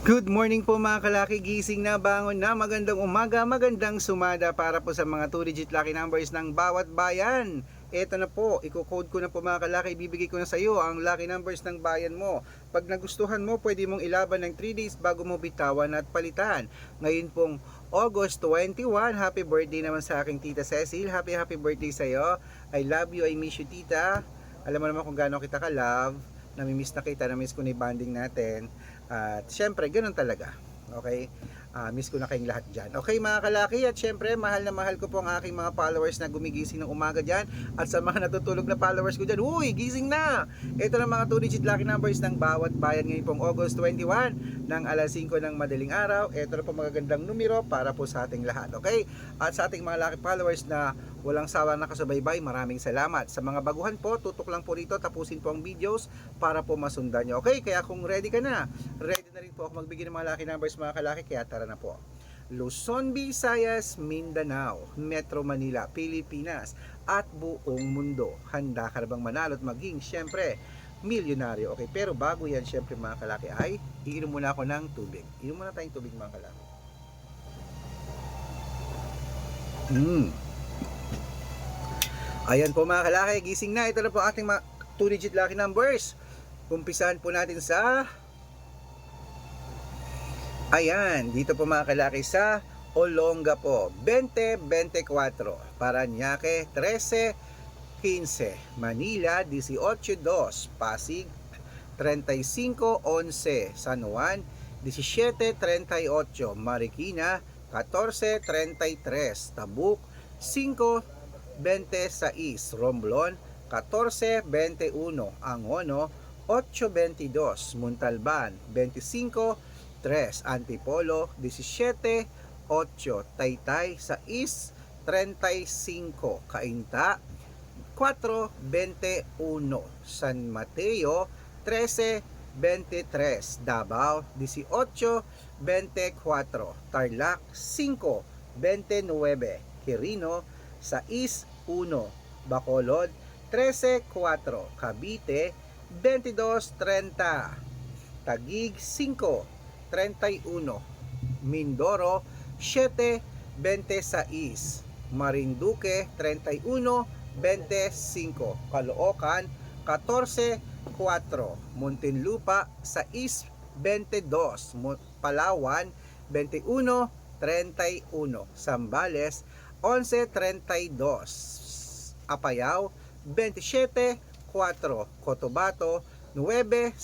Good morning po mga kalaki, gising na, bangon na, magandang umaga, magandang sumada para po sa mga 2-digit lucky numbers ng bawat bayan. Eto na po, i-code ko na po mga kalaki, bibigay ko na sa iyo ang lucky numbers ng bayan mo. Pag nagustuhan mo, pwede mong ilaban ng 3 days bago mo bitawan at palitan. Ngayon pong August 21, happy birthday naman sa aking tita Cecil. Happy birthday sa iyo. I love you, I miss you tita. Alam mo naman kung gaano kita ka-love. Namimiss na kita, namiss ko na yung bonding natin. At syempre, ganun talaga. Okay? Miss ko na kayong lahat dyan. Okay mga kalaki, at syempre, mahal na mahal ko po ang aking mga followers na gumigising ng umaga dyan. At sa mga natutulog na followers ko dyan, uy, gising na! Ito na mga 2-digit lucky numbers ng bawat bayan ngayon pong August 21 ng alas 5 ng madaling araw. Ito na po magagandang numero para po sa ating lahat. Okay? At sa ating mga lucky followers na walang sawa nakasubaybay, maraming salamat. Sa mga baguhan po, tutok lang po rito, tapusin po ang videos para po masundan nyo. Okay? Kaya kung ready ka na, ready na rin po ako magbigay ng mga lucky numbers mga kalaki, kaya tara na po. Luzon, Visayas, Mindanao, Metro Manila, Pilipinas, at buong mundo. Handa ka na bang manalo at maging, syempre, milyonaryo? Okay, pero bago yan, syempre mga kalaki, ay iinom muna ako ng tubig. Inom muna tayong tubig mga kalaki. Ayan po mga kalaki, gising na. Ito na po ating 2-digit lucky numbers. Umpisahan po natin sa... Ayan, dito po mga kalaki sa Olongapo, 20-24, Parañaque, 13-15, Manila, 18-2, Pasig, 35-11, San Juan, 17-38, Marikina, 14-33, Tabuk, 5-26, Romblon, 14-21, Angono, 8-22, Montalban, 25-3, Antipolo, 17-8, Taytay, 6-35, Cainta, 4-21, San Mateo, 13-23, Davao, 18-24, Tarlac, 5-29, Quirino, 6-1, Bacolod, 13-4, Cavite, 22-30, Taguig, 5-31, Mindoro, 7-26, Marinduque, 31-25, Caloocan, 14-4, Muntinlupa, 6-22, Palawan, 21-31, Zambales, 11-32, Apayao, 27-4, Cotabato, 9-5,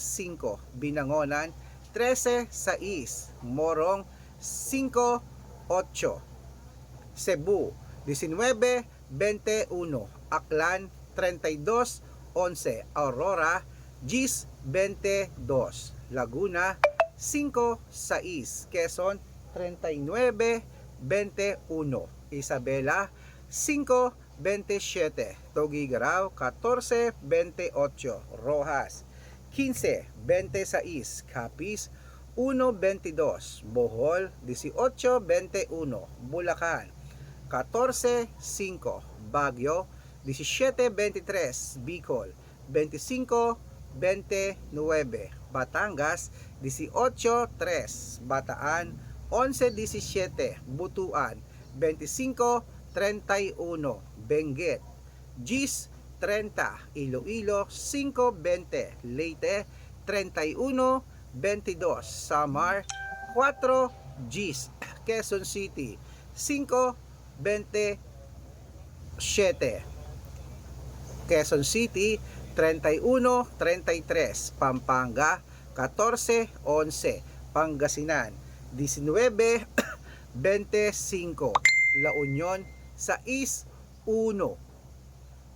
Binangonan, 13-6, Morong, 5-8, Cebu, 19-21, Aklan, 32-11, Aurora, 10-22, Laguna, 5-6, Quezon, 39-21, Isabela, 5-27, Tuguegarao, 14-28, Rojas, 15-26, Capiz, 1-22, Bohol, 18-21, Bulacan, 14-5, Baguio, 17-23, Bicol, 25-29, Batangas, 18-3, Bataan, 11-17, Butuan, 25-31, Benguet, 10-30, Iloilo, 5-20, Leyte, 31-22, Samar, 4 Gs, Quezon City, 5-27, Quezon City, 31-33, Pampanga, 14-11, Pangasinan, 19-25, La Union, 6-1,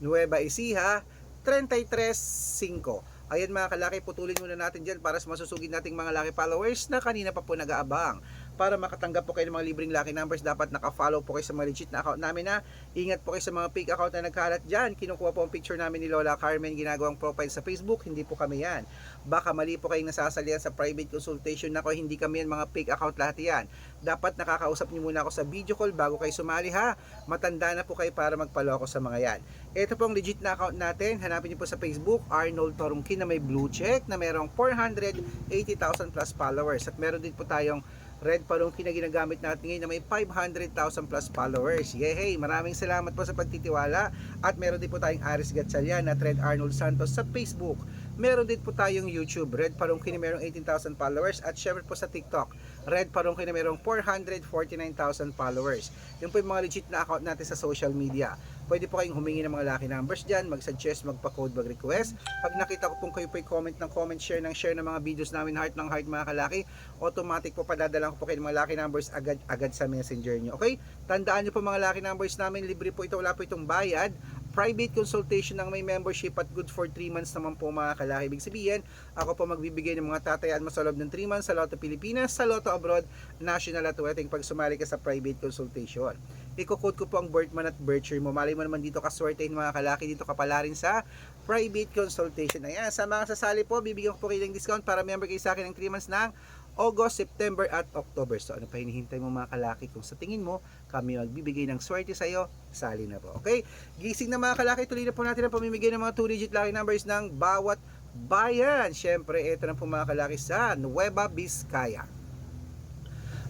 Nueva Ecija, 33-5. Ayan mga kalaki, putulin muna natin dyan para sa masusugid nating mga laki followers na kanina pa po nag-aabang. para makatanggap po kayo ng mga libreng lucky numbers. Dapat naka-follow po kayo sa mga legit na account namin na. Ingat po kayo sa mga fake account na nagkalat dyan. Kinukuha po ang picture namin ni Lola Carmen, ginagawang profile sa Facebook. Hindi po kami yan. Baka mali po kayong nasasalihan sa private consultation. Nako, hindi kami yan, mga fake account lahat yan. Dapat nakakausap niyo muna ako sa video call bago kayo sumali ha. Matanda na po kayo para magpaloko sa mga yan. Ito po ang legit na account natin. Hanapin niyo po sa Facebook, Arnold Torungkin, na may blue check na merong 480,000 plus followers. At meron din po tayong Red Parungkin na ginagamit natin ngayon na may 500,000 plus followers. Yehey! Maraming salamat po sa pagtitiwala. At meron din po tayong Aris Gatchalian at Red Arnold Santos sa Facebook. Meron din po tayong YouTube, Red Parungkin na merong 18,000 followers. At syempre po sa TikTok, Red Parungkin na merong 449,000 followers. Yun po yung mga legit na account natin sa social media. Pwede po kayong humingi ng mga lucky numbers dyan, mag-suggest, magpa-code, mag-request. Pag nakita ko pong kayo po comment ng comment, share ng mga videos namin, heart ng heart mga kalaki, automatic po padadalang ko po kayo ng mga lucky numbers agad sa messenger nyo. Okay? Tandaan nyo po mga lucky numbers namin, libre po ito, wala po itong bayad. Private consultation ng may membership at good for 3 months naman po mga kalaki. Ibig sabihin, ako po magbibigay ng mga tatayaan mo sa loob ng 3 months sa Lotto Pilipinas, sa Lotto Abroad, National at Wedding pag sumali ka sa private consultation. Iko-code ko po ang birth month at birth year mo. Malay mo naman dito kaswertein mga kalaki, dito ka pala rin sa private consultation. Ayan, sa mga sasali po, bibigyan ko po kayo ng discount para member kayo sa akin ng 3 months ng August, September at October. So ano pa hinihintay mo mga kalaki? Kung sa tingin mo kami magbibigay ng swerte sa iyo, sali na po. Okay? Gising na mga kalaki, tuloy na po natin ang pamimigay ng mga 2-digit lucky numbers ng bawat bayan. Syempre, ito na po mga kalaki sa Nueva Vizcaya.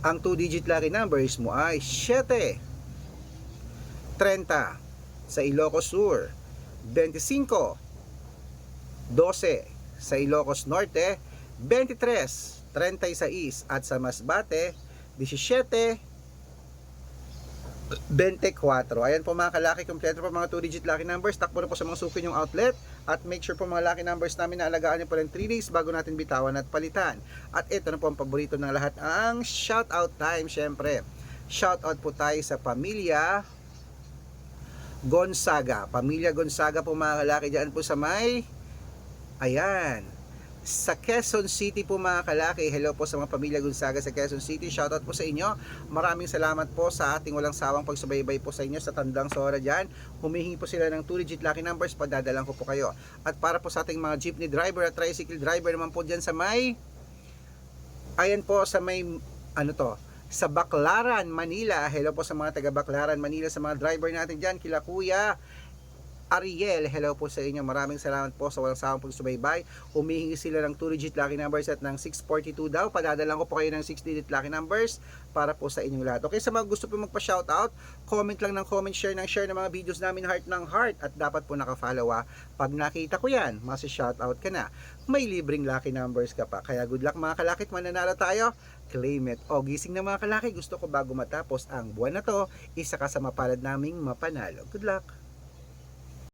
Ang 2-digit lucky numbers mo ay 7, 30 sa Ilocos Sur, 25, 12 sa Ilocos Norte, 23, 36 at sa Masbate 17, 24. Ayan po mga kalaki, kompleto po mga 2-digit lucky numbers. Takbo na po sa mga suki yung outlet at make sure po mga lucky numbers namin na alagaan nyo po ng 3 days bago natin bitawan at palitan. At ito na po ang paborito ng lahat, ang shoutout time. Syempre, shoutout po tayo sa pamilya Gonzaga. Pamilya Gonzaga po mga kalaki, dyan po sa may, ayan, sa Quezon City po mga kalaki. Hello po sa mga pamilya Gonzaga sa Quezon City. Shoutout po sa inyo. Maraming salamat po sa ating walang sawang pagsubaybay po sa inyo sa Tandang Sora dyan. Humihingi po sila ng 2-digit lucky numbers. Padadalang ko po kayo. At para po sa ating mga jeepney driver at tricycle driver naman po dyan sa may, ayan po sa may, ano to, sa Baclaran, Manila. Hello po sa mga taga Baclaran, Manila, sa mga driver natin dyan. Kila Kuya Ariel, hello po sa inyo. Maraming salamat po sa walang sawang pagsubaybay. Humihingi sila ng 2-digit lucky numbers at ng 642 daw. Padadalang ko po kayo ng 6-digit lucky numbers para po sa inyong lahat. Okay, sa mga gusto po magpa-shoutout, comment lang ng comment, share ng mga videos namin, heart ng heart. At dapat po naka-follow ha. Pag nakita ko yan, masi-shoutout ka na. May libreng lucky numbers ka pa. Kaya good luck mga kalakit, mananalo tayo. Claim it. O gising na mga kalaki, gusto ko bago matapos ang buwan na to, isa ka sa mapalad naming mapanalo. Good luck!